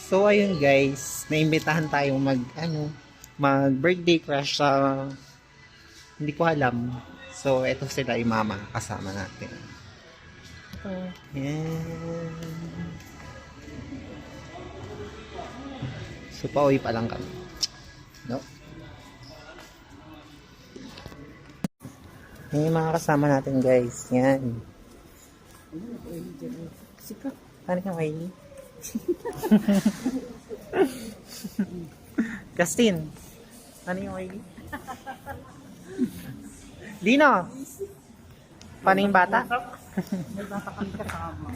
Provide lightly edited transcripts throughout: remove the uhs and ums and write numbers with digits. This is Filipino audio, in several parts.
So ayun guys, naimbitahan tayong mag birthday crush sa hindi ko alam. So eto sila yung mama kasama natin. Yan. So pauwi pa lang kami. No? Yan yung mga kasama natin guys. Yan. Sikat. Paano ka Wiley? Justin, ano yung Wiley? Lino, paano yung bata? May bata kami kasama.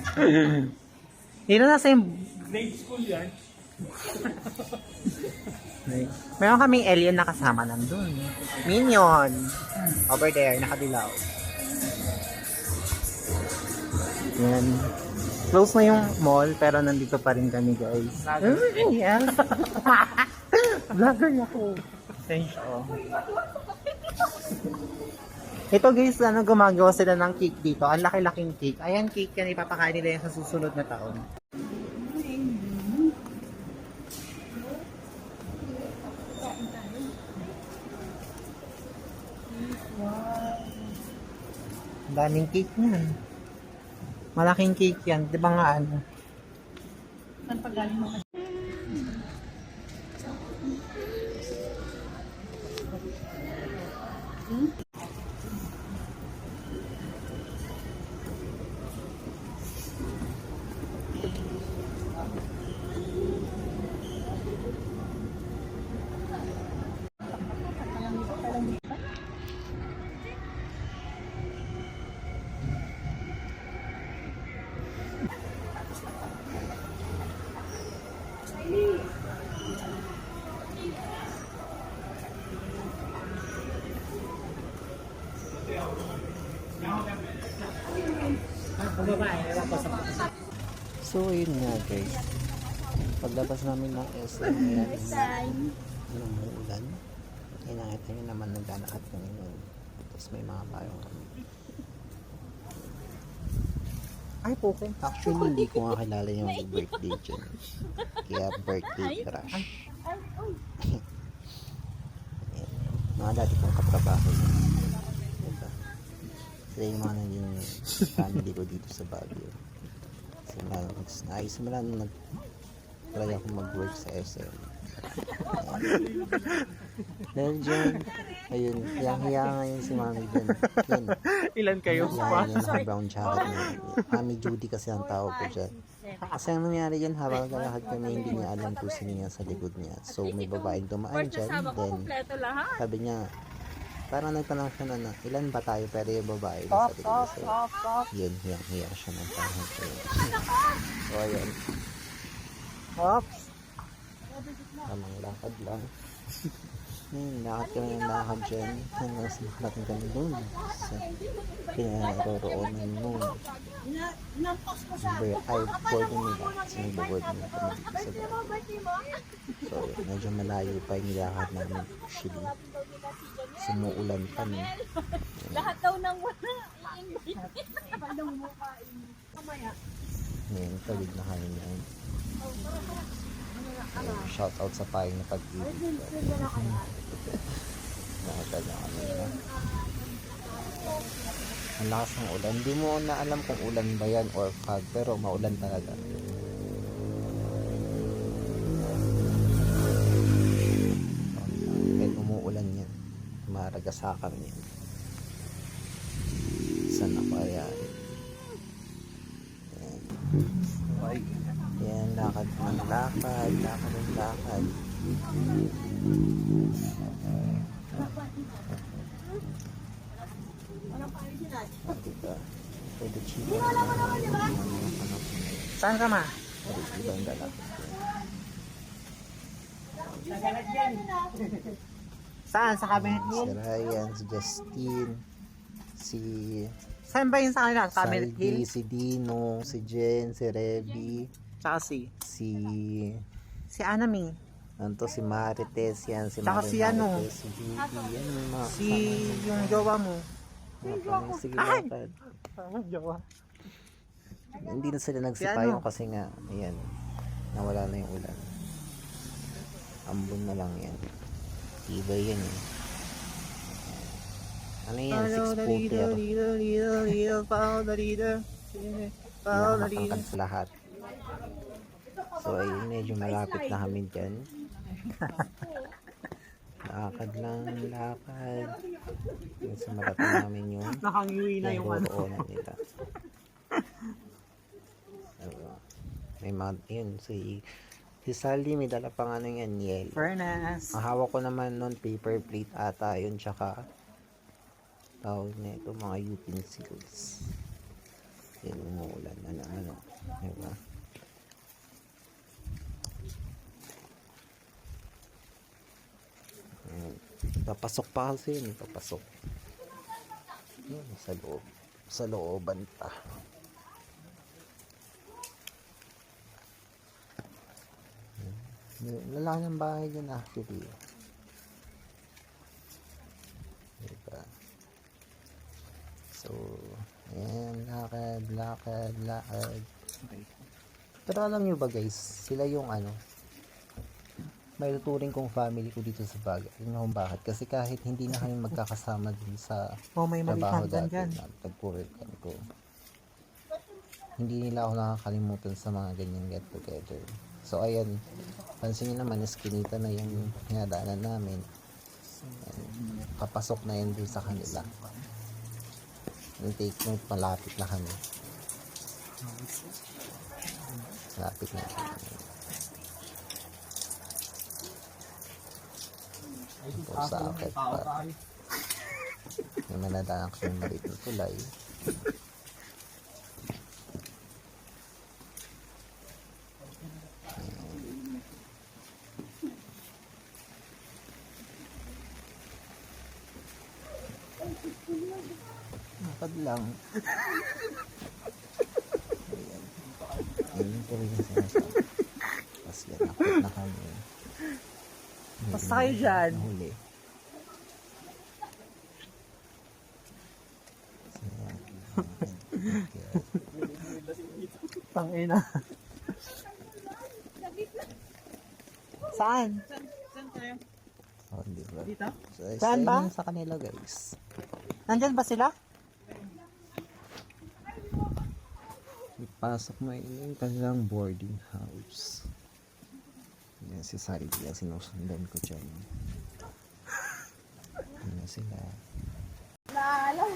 Lino, nasa yung... Grade school yan. Meron kaming alien na kasama nandun. Minion. Over there, nakadilaw. Yan. Close na yung mall, pero nandito pa rin kami, guys. Yes. Vlogger ako. Thanks, oh. Ito guys, gumagawa sila ng cake dito. Ang laki-laking cake. Ayan, cake yan. Ipapakain nila yan sa susunod na taon. Ang daming cake niyan. Malaking cake yan. Di ba nga ano? Saan pa galing mo? So, yun nga guys. Paglabas namin ng SM, yung ulan. Ay, nakita nyo naman nagdanakat kami nun. Tapos may mga payong kami. Ay, po. Actually, hindi ko nga kilala yung birthday dyan. Kaya birthday crush. Mga dati kong katrabaho. Diba? Sila yung mga naging family ko dito sa Baguio. Simula nung nag-try ako mag-work sa SM. Dahil dyan, ayun, hiyang-hiya ngayon si Mami dyan. Yan. Ilan kayo? Yan, naka-brown jacket niya. Mami Judy kasi ang tawag ko dyan. Kasi ang nangyari dyan, habang naglalakad kami, hindi niya alam kung sino niya sa likod niya. So, may babaeng dumaan dyan. Then, sabi niya, parang nagtanong siya na, ilan ba tayo? Pero yung babae na sa likod. So, yun, hiyang-hiya siya ng parang siya. So, ayun. Oops! Tamang lakad lang. Lakad kami ng lakad dyan. Hanggang sa makalating kami doon. Sa pinaroroonan mo. Boarding nila. Kasi may boarding nila kami dito sa bahay. So, medyo malayo pa yung lakad namin actually. Sumuulan pa niya. Lahat daw ng wala. Ngayon, tawid na kami yan. Shout out sa payong na pag-ibig. Nakatala kami na. Ang lakas ng ulan. Hindi mo na alam kung ulan ba yan or fog, pero maulan talaga. Kahit umuulan yan, maragasakan yan. Saan na pa yan? Yan, lakad ng lakad, lakad ng lakad. Diba? Pwede chiba. Saan ka ma? Pwede chiba ang lalakad. Saan? Sa Cabinet Hill? Si Ryan, si Justin, si... Saan ba yun sa kanila? Cabinet Hill? Si Dino, si Jen, si Reby. Tsaka si Anami. Ano si Marites yan. Si Tsaka si ano? Si Judy. Yan yung mga Si yung jowa mo. Sige, Ay! lakad. Parang jowa. Hindi na sila nagsipayong Si ano? kasi nga, ayan. nawala na yung ulan. Ambon na lang yan. Iba yan eh. Ano yan? 6-footer. Nakakangkad sa lahat. So ayun, medyo malapit na kami dyan. Lakad lang, lakad. Yung sa malapit namin yung Nakangiwi na yung ano. roroonan nila. May mga, yun, si Sally may dala pang ano yan, yel. Furnace. Ang hawak ko naman nun, paper plate ata yun, tsaka tawag na ito, mga utensils. Yan, umuulan na na, ano. Diba? Papasok pa kasi yun, papasok. Yun, sa loob. Sa looban pa. Lalaki ng bahay dyan actually. Diba? So, ayan, lakad, lakad, lakad. Pero alam nyo ba guys, sila yung ano, may tuturing kong family ko dito sa Baguio. Alam nyo kung bakit? Kasi kahit hindi na kami magkakasama din sa May trabaho malitan dati dyan. na tagpurirkan ko. Hindi nila ako nakakalimutan sa mga ganyan get together. So ayan, pansin nyo naman, iskinita na yung hinadaanan namin. Ayan, papasok na yan dun sa kanila. Yung take note, malapit na kami. Malapit na kami. Ito sa akit pa. May manadaan kasi yung maliit na tulay. Nakad lang. Ayan. Ayan ko rin yung sinasabi. Tapos yan, nakot na kami. Basta kayo dyan. Nahuli. So, yan. Tangina. Saan? Oh, di ba? Dito? So, Saan ba? Sa kanila guys. Nandyan ba sila? Ipasok mo yung kanilang boarding house. Yan si Sally, yan sinusundan ko dyan. Yan sila. Ayun,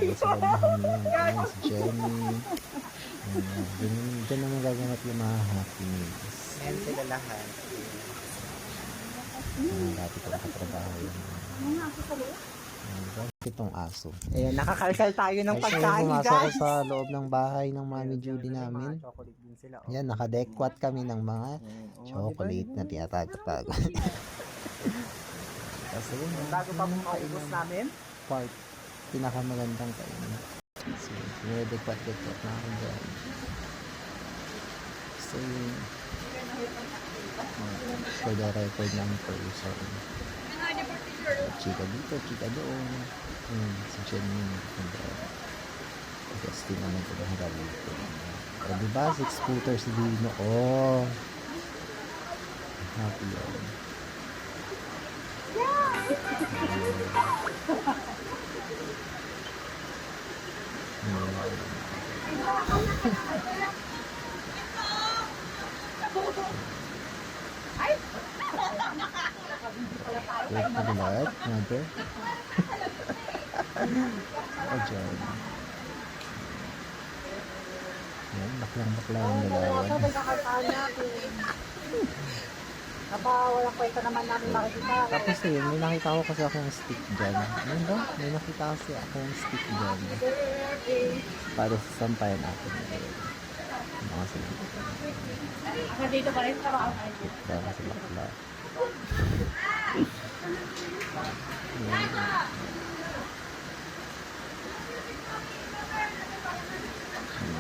yan sila namin yan. Ayun si Jenny. Dyan naman gaganap yung mga happy meals. Ayan sila lahat. Dati ko nakatrabaho yun. Itong aso. Ayan, nakakalkal tayo ng Kasi pagkain, pumasok ko guys. sa loob ng bahay ng Mami Judy namin. Chocolate din sila. Yan, nakadekwat kami ng mga chocolate na tinatago-tago. Kasi yun, Bago pa mong maubos namin. part, pinakamagandang kainin. So, sinedekwat-dekwat na ako dyan. So, yun, for the record ng person. Chika dito, chika doon. Si Jenny, testing naman ko ng dito. O diba, 6-footer si Dino. Oh! Happy yun. Wait for the light, mother. Oh, John. Yan, baklang-baklang ang dalawan. Wala kwenta naman namin makikita. Tapos yun, may nakita ko kasi akong stick dyan. Ano ba? May nakita kasi akong stick dyan. Para sa sampayan natin. Mga sila. Dito pa rin sa mga Para sa bakla.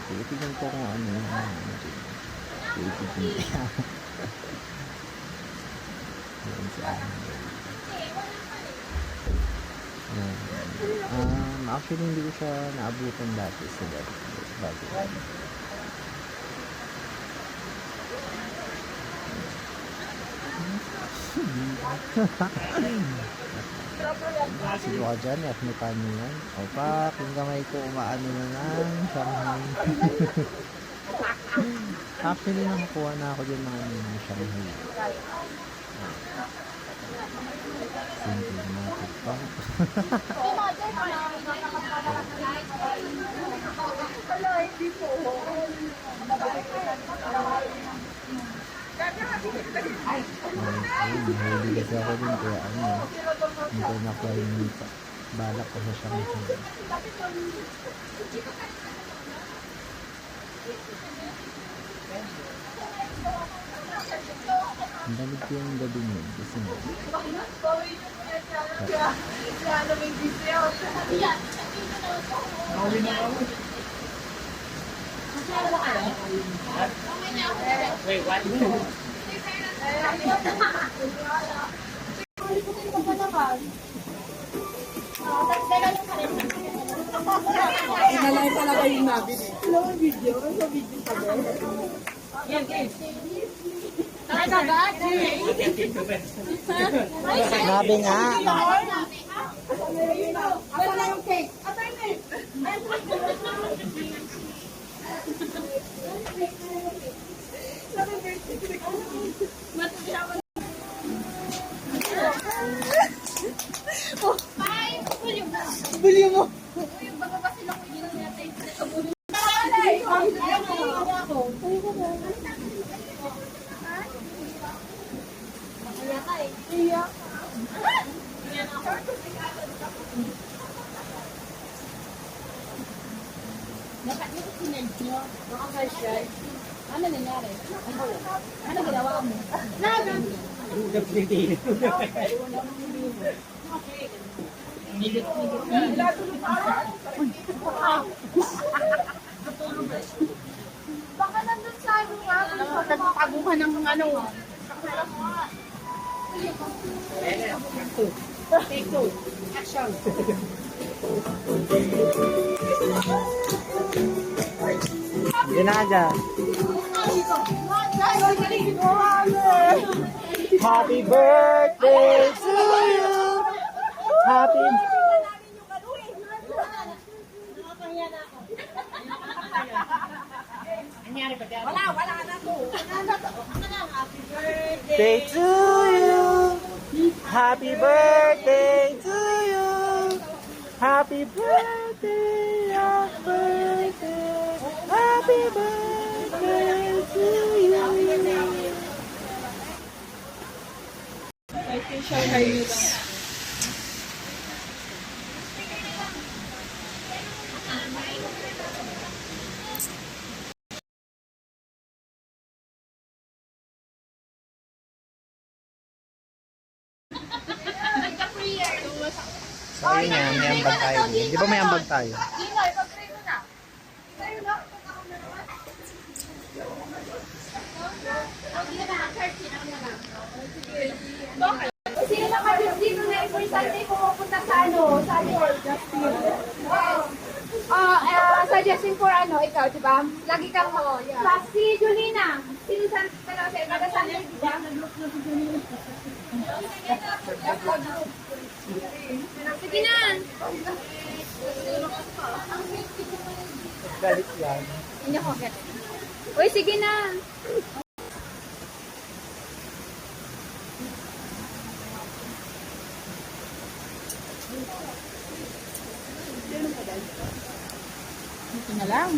Tinitignan ko kung ano yung tinitignan. Yan si Anne. Actually hindi ko siya naabutan dati sa bago. Sigo ka dyan, at may paano yan. O pak, yung kamay ko umaano na ng Shanghai. Actually, nakakuha na ako dyan ng ano ng Shanghai. Simple na TikTok. Ayun, nahuli kasi ako din kaya ano, hindi ko nakuha yung balak ko sa Shanghai. Ang dalig ko yung gabi niyo kasi mo. Wait, what? Inalay talaga yung nabi. Alam mo video? Ano video pa ba? Yan, guys. Sabi nga. Asa na yung cake? Bili mo. Ano nangyari? Ano ginawa mo? Baka nandun sa ano nga. Nagtaguhan ng ano. Take two. Action. Yun na ka. Happy birthday to you. Happy Wala na to. birthday to you. Happy birthday to you. Happy birthday, happy birthday, happy birthday to you. So, ayun yan, may ambag tayo. Di ba may ambag tayo? Sino naman yung dito na importante pumupunta sa ano? Sa suggesting for ano, ikaw, di ba? Lagi kang Plus si Julina. Sino sa taga-San di ba? Sige na. Galit yan. Hindi ako get. Uy, sige na. Ito na lang.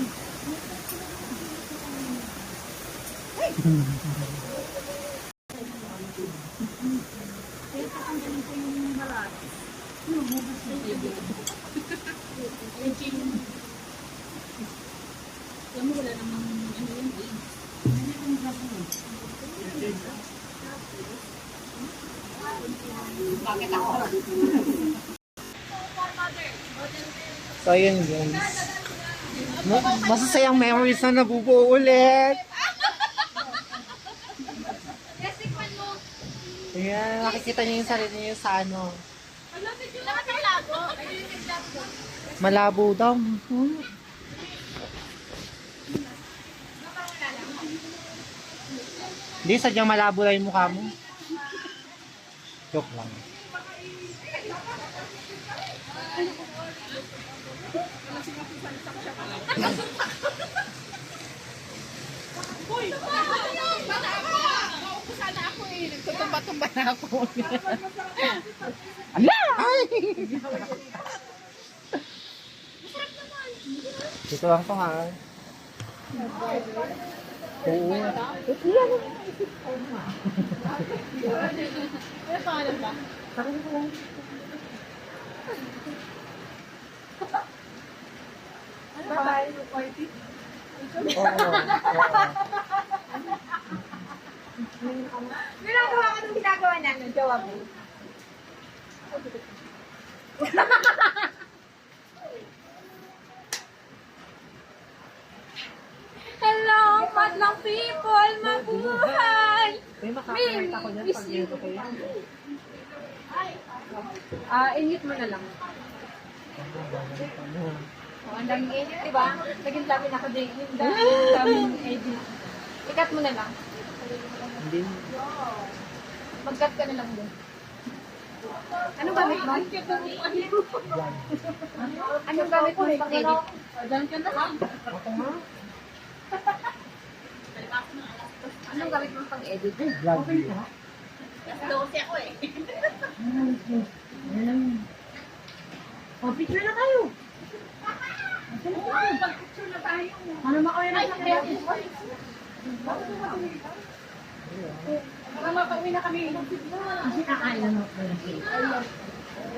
Bakit ako? So, ayun guys. Masasayang memories na nabubuo ulit. Ayan, nakikita niyo yung sarili niyo sa ano. Malabo daw. Hindi, sadyang malabo lang yung mukha mo. Joke lang. Uy! Nauupusan na ako eh. Nagtutumba-tumba na ako. Ala! Ay! Dito lang to ha. Oo. Ano pangalan ba? Bye. Oo. Ginagawa ka nung ginagawa namin, jowa mo. Hello, madlang people, mabuhay! May miss you. Init mo na lang. Ang daming edit, diba? Naging dami na ako din. Yung daming edit. Ikat mo na lang. Hindi. Mag-cut ka na lang din. Anong gamit mo? Anong gamit mo pang edit? Diyan ka na lang. Anong gamit mo pang edit? Vlog. Dose ako eh. Picture na tayo. Pag-picture na tayo. Ano makawin na sa kaya? Baka mapauwi na kami.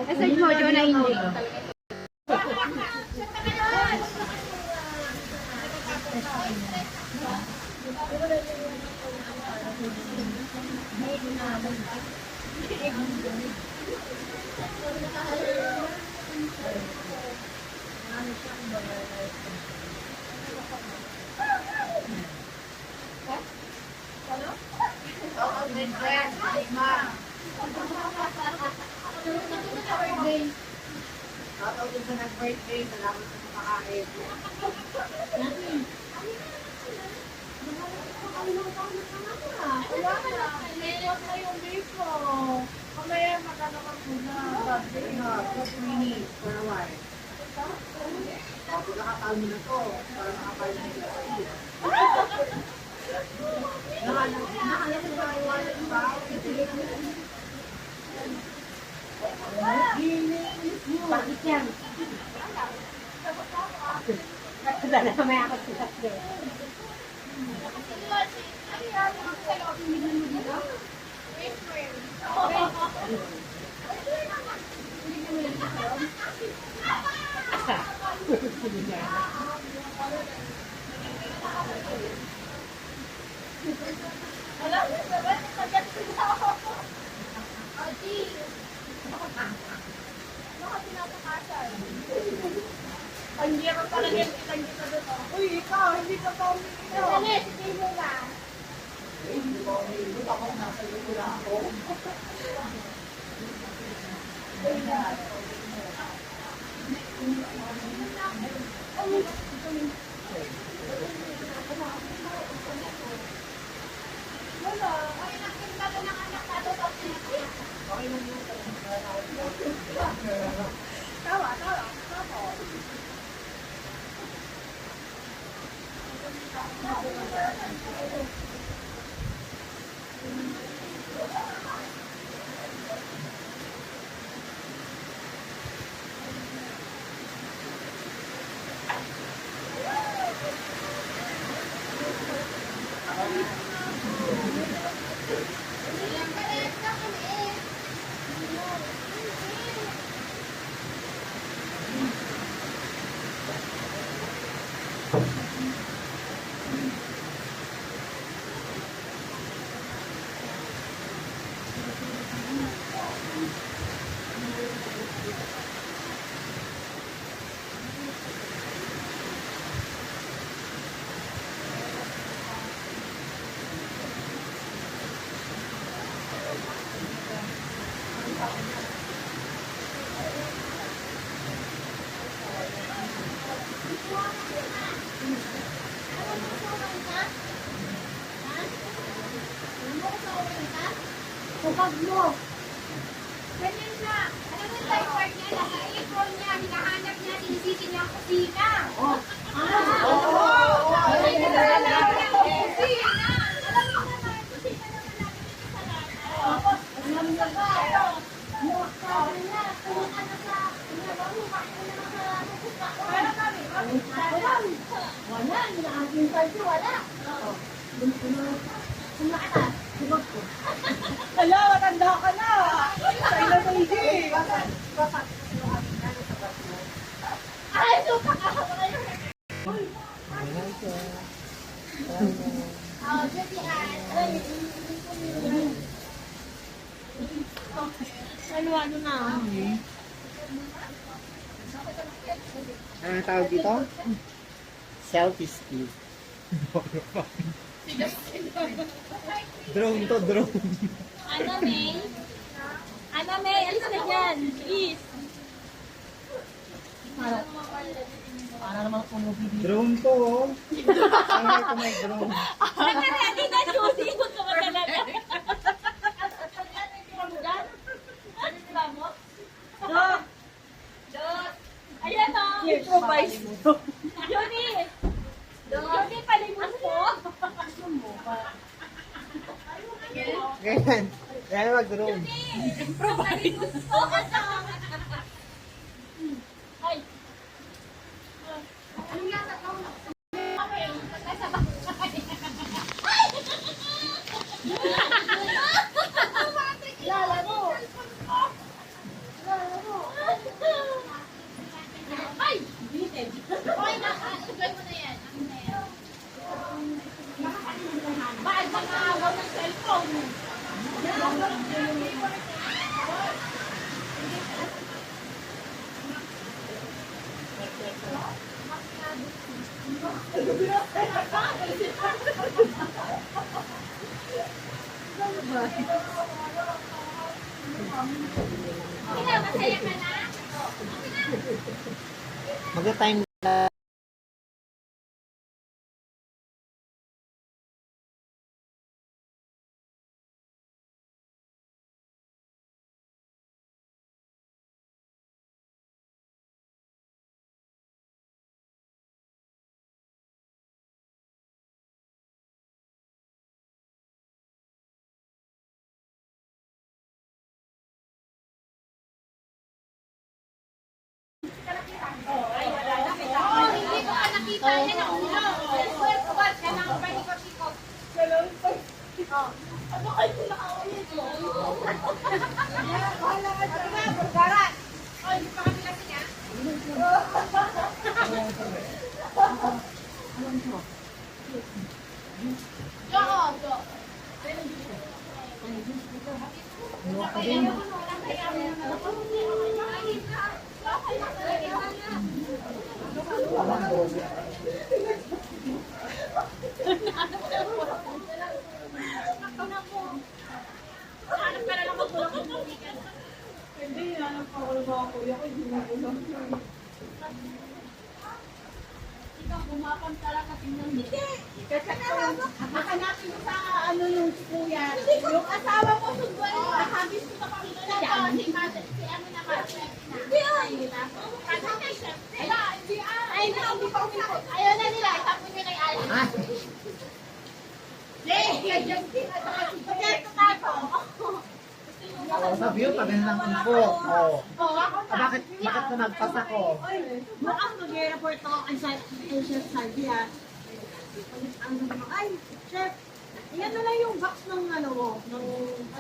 Message mo, Jo, na hindi. Bakit yan? Dala na may akot sa sakit. Hindi ako talaga yung kita dito doon. Uy, ikaw, hindi ka pa umiinom. Dali, sige mo ba? Kapag mo, Ganyan siya. Alam mo yung lifeguard niya, nasa apron niya, hinahanap niya, sinisisi niya ang kusina. Oo. Hala, matanda ka na. Sa'yo na baby. Ay, suka ka. Oh, Judy Ann. Ano na? Ano tawag dito? Selfie stick. Drone to, drone. Ano, May? Ano, May? Alis ka dyan. Please. Para naman ako mabibili. Drone to, oh. Ano ko may drone? Nagkaredy na, Judy. Ikot ka ba talaga? Ayan o. Improvise. Judy. Judy, palimos po. Ganyan. Ganyan mag-drone. Palimos po. Ay. Ay! Bitin. Okay na. Enjoy mo na yan. Bakit ba nakagaw ng cellphone? Masaya ka na? Magka-time Oo, hindi ko ka nakita niya ng ulo. Swear to God, ka nang panikot-ikot. Ano kayo pinakaulit mo? Bahala ka dyan. Bulgaran. Oh, hindi pa kami lasing ah. Jo, oh, Jo. Hanap ka na lang magulong ng buwikan. Hindi, hanap ako ng mga kuya ko. Hindi na ulang. Ikaw, bumapan talaga tingnan mo. Hindi! Hahanapin mo sa ano yung kuya. Yung asawa mo, sunduan mo. Habis ko na kami na lang. Si Mother, si ano na Mother. Hindi, ay! Ay, hindi pa kami. Ayaw na nila. Tapos nyo kay Alan. sabi yun, pag lang info. Oh. Bakit ka nagpasa ko? Mukhang mag-report ako kay Chef Salvi ha. Ano naman, ay, Chef, yan na lang yung box ng ano mo, ng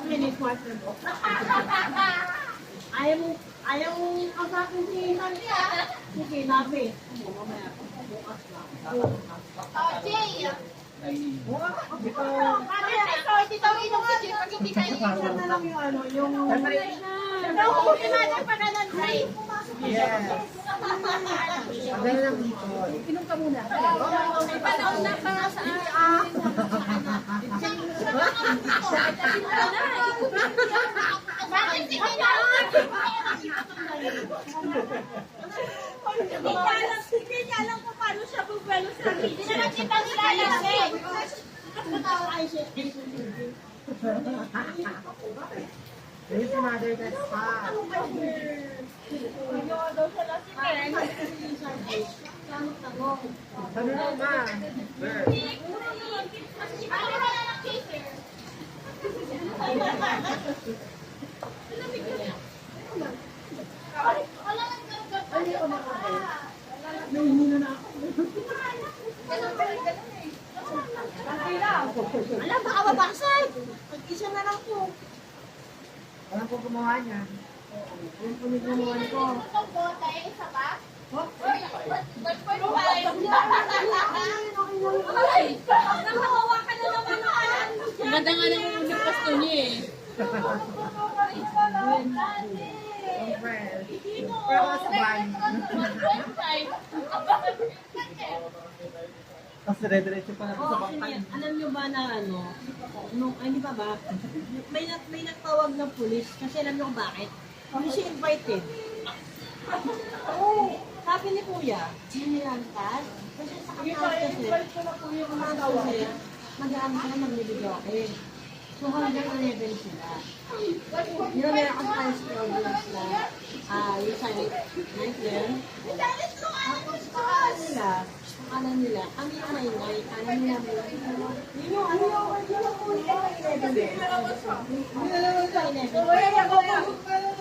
minute quarter mo. Ayaw mo kasakin si Salvi ha. Sige, nabi. Mamaya, bukas lang. Oh, Jay. Dito, inom si Jay, pag hindi kayo yan na lang yung ano, yung... Nakukunin natin pa na ng dry. Yes. Pagdala lang dito. Inom ka muna. May panahon na pa sa Bakit si Kaya? Hindi niya alam kung paano siya bubelo sa akin. Hindi naman kita nilalagay. Ay, shit. Ayun si Mother that's pa. Ano na ma? Alam, baka mabasag. Mag-isa na lang po. Alam ko gumawa niya. Yung gumawa ko. Ang ganda nga ng ulit pasto niya eh. Yung friend. Pero ako sa bahay. Tapos dire-diretso pa natin sa bangkan. Alam nyo ba na ano, nung, ay di ba ba, may nagtawag ng pulis kasi alam nyo kung bakit? Hindi siya invited. Oo, sabi ni Kuya, sinilangkas, kasi sa kakas kasi, mag-aam ka na magbibidyoke. So hanggang 11 sila. Yun na meron kasi tayo struggles na, yung sa night there. Tapos akala nila, kami yung maingay, akala nila yun yung ano yung 11 eh.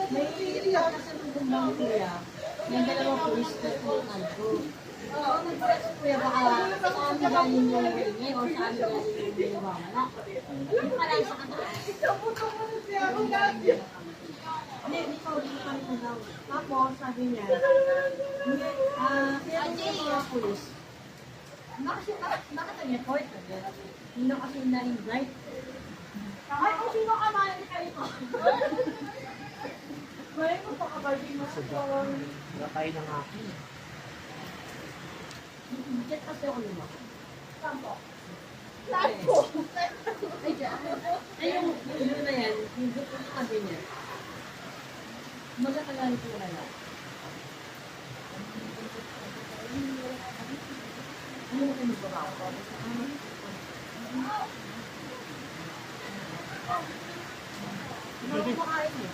May iiyak kasi ng gumbang Kuya, may dalawang pulis na tumakalbo. So, nagpapit si Kuya, baka saan galing yung maingay o saan galing yung mamala. Yung pala sa kataas. Hindi, ikaw din kami na daw. Tapos, sabi niya, kaya yung mga pulis, bakit ang report? Hindi na kasi na-invite. Ay, kung sino ka mahal kayo ito? May mo pa kabalik mo sa Wala tayo ng akin. Diyan kasi ako luma. Sampo. Ay, yung na yan, yung gusto sa sabi niya. Magkatagal ko na lang. Ano mo kayo ba ako? Hindi ko makain eh.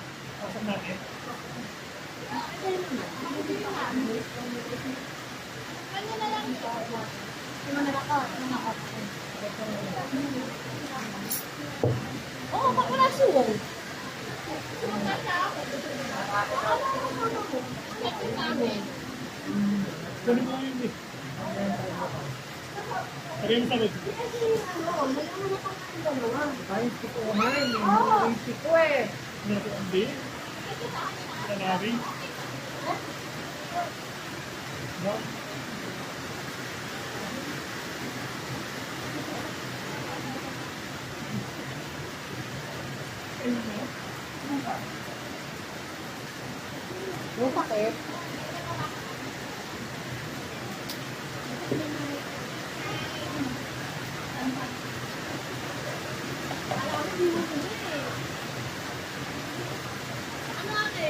Kanya na lang. Oo, pakurasuon. Ay, si ko nga eh. Yung si ko eh. Yung sakit. Ano ate?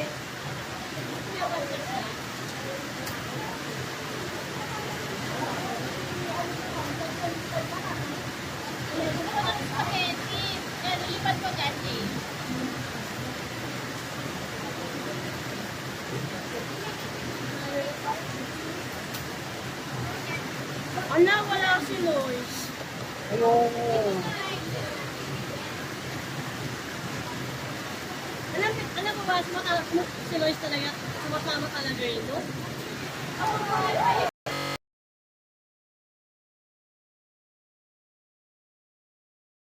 Spaghetti. Yan, ilipat mo dyan eh. Ala, wala si Lois. Ayun. Alam mo ba, si Lois talaga, sumasama talaga rin, no?